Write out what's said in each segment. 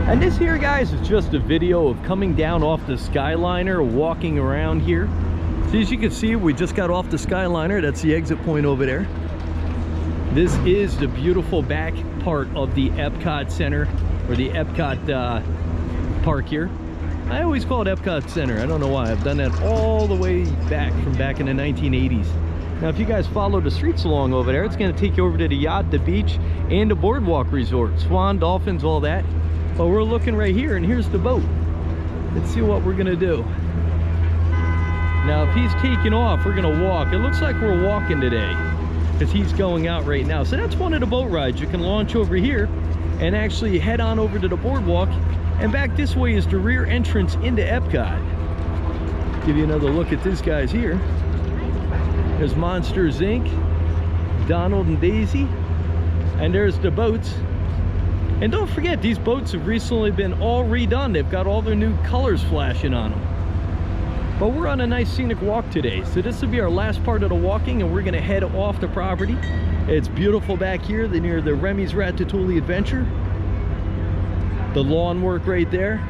And this here, guys, is just a video of coming down off the Skyliner, walking around here. So as you can see, we just got off the Skyliner. That's the exit point over there. This is the beautiful back part of the Epcot Center, or the Epcot park here. I always call it Epcot Center. I don't know why. I've done that all the way back from back in the 1980s. Now, if you guys follow the streets along over there, it's going to take you over to the yacht, the beach, and the boardwalk resort. Swan, dolphins, all that. But we're looking right here, and here's the boat. Let's see what we're going to do. Now, if he's taking off, we're going to walk. It looks like we're walking today because he's going out right now. So that's one of the boat rides. You can launch over here and actually head on over to the boardwalk. And back this way is the rear entrance into Epcot. Give you another look at this guys here. There's Monsters Inc., Donald and Daisy, and there's the boats. And don't forget, these boats have recently been all redone. They've got all their new colors flashing on them. But we're on a nice scenic walk today, so this will be our last part of the walking, and we're going to head off the property. It's beautiful back here near the Remy's Ratatouille Adventure. The lawn work right there.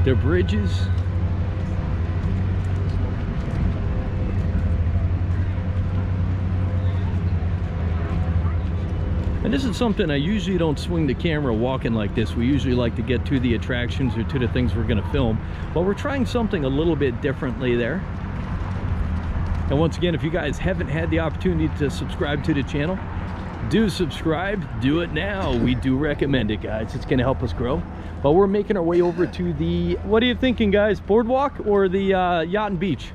The bridges. And this is something I usually don't swing the camera walking like this. We usually like to get to the attractions or to the things we're going to film. But we're trying something a little bit differently there. And once again, if you guys haven't had the opportunity to subscribe to the channel, do subscribe. Do it now. We do recommend it, guys. It's going to help us grow. But we're making our way over to the, what are you thinking, guys? Boardwalk or the yacht and beach?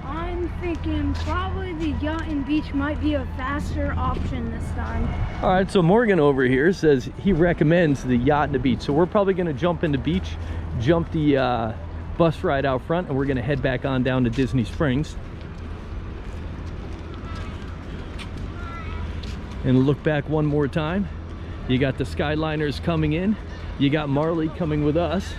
I'm thinking probably the yacht and beach might be a faster option this time. All right, so Morgan over here says he recommends the yacht and the beach. So we're probably going to jump in the beach, jump the bus ride out front, and we're going to head back on down to Disney Springs. And look back one more time. You got the Skyliners coming in. You got Marley coming with us.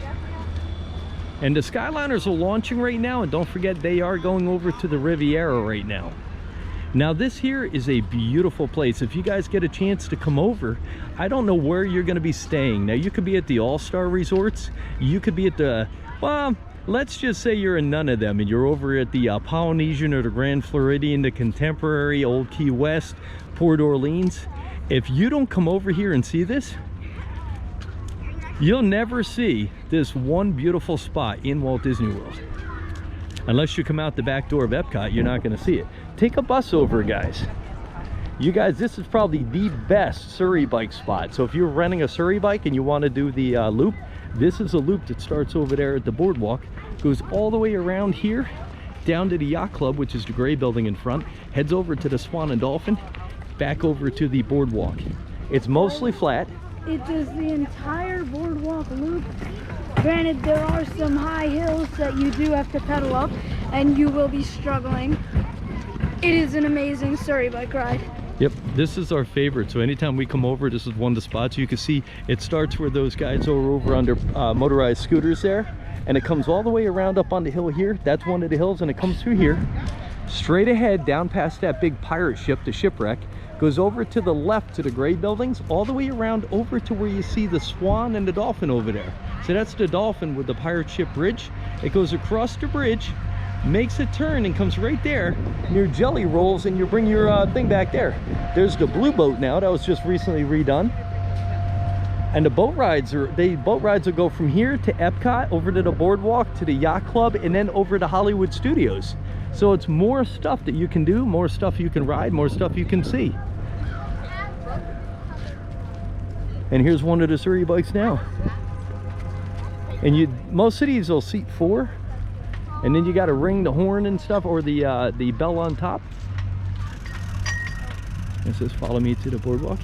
And the Skyliners are launching right now, and don't forget they are going over to the Riviera right now. Now this here is a beautiful place. If you guys get a chance to come over, I don't know where you're going to be staying. Now you could be at the All-Star Resorts, you could be at the, well, let's just say you're in none of them and you're over at the Polynesian or the Grand Floridian, the Contemporary, Old Key West, Port Orleans. If you don't come over here and see this, you'll never see this one beautiful spot in Walt Disney World. Unless you come out the back door of Epcot, you're not going to see it. Take a bus over, guys. You guys, this is probably the best Surrey bike spot. So if you're renting a Surrey bike and you want to do the loop, this is a loop that starts over there at the boardwalk, goes all the way around here, down to the Yacht Club, which is the gray building in front, heads over to the Swan and Dolphin, back over to the boardwalk. It's mostly flat. It does the entire boardwalk loop. Granted, there are some high hills that you do have to pedal up, and you will be struggling. It is an amazing Surrey bike ride. Yep, this is our favorite. So anytime we come over, this is one of the spots. You can see it starts where those guys are over on their motorized scooters there, and it comes all the way around up on the hill here. That's one of the hills, and it comes through here, straight ahead, down past that big pirate ship, the shipwreck, goes over to the left to the gray buildings, all the way around over to where you see the Swan and the Dolphin over there. So that's the Dolphin with the pirate ship bridge. It goes across the bridge, makes a turn, and comes right there near Jelly Rolls, and you bring your thing back there. There's the blue boat now that was just recently redone. And the boat rides will go from here to Epcot, over to the boardwalk, to the Yacht Club, and then over to Hollywood Studios. So it's more stuff that you can do, more stuff you can ride, more stuff you can see. And here's one of the Surrey bikes now. And most of these will seat 4, and then you got to ring the horn and stuff, or the bell on top. It says follow me to the boardwalk.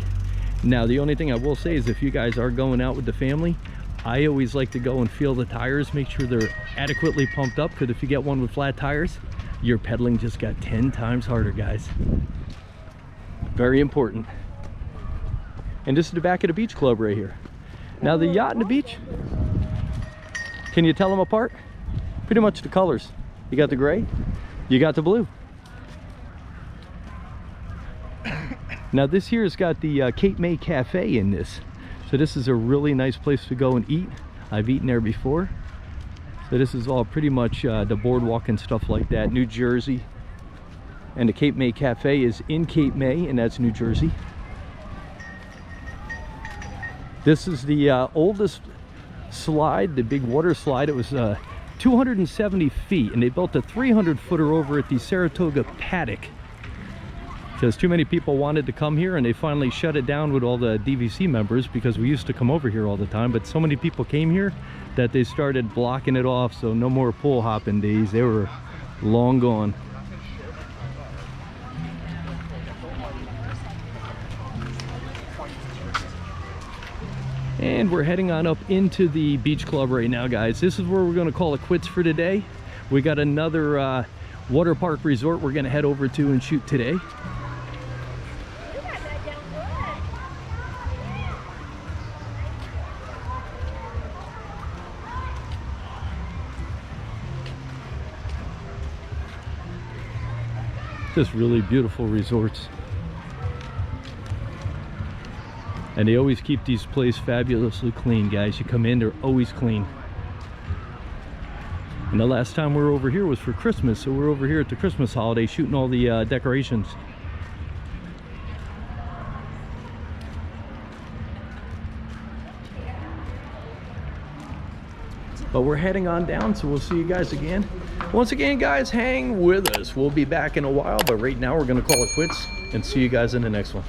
Now the only thing I will say is if you guys are going out with the family, I always like to go and feel the tires, make sure they're adequately pumped up, because if you get one with flat tires, your pedaling just got 10 times harder, guys. Very important. And this is the back of the beach club right here. Now the yacht and the beach, can you tell them apart? Pretty much the colors. You got the gray, you got the blue. Now this here has got the Cape May Cafe in this. So this is a really nice place to go and eat. I've eaten there before. So this is all pretty much the boardwalk and stuff like that. New Jersey. And the Cape May Cafe is in Cape May, and that's New Jersey. This is the oldest slide, the big water slide. It was 270 feet, and they built a 300-footer over at the Saratoga Paddock because too many people wanted to come here, and they finally shut it down with all the DVC members because we used to come over here all the time, but so many people came here that they started blocking it off, so no more pool hopping days. They were long gone. And we're heading on up into the beach club right now, guys. This is where we're going to call it quits for today. We got another water park resort we're going to head over to and shoot today. Just really beautiful resorts. And they always keep these places fabulously clean, guys. You come in, they're always clean. And the last time we were over here was for Christmas, so we're over here at the Christmas holiday shooting all the decorations. But we're heading on down, so we'll see you guys again. Once again, guys, hang with us. We'll be back in a while, but right now we're gonna call it quits and see you guys in the next one.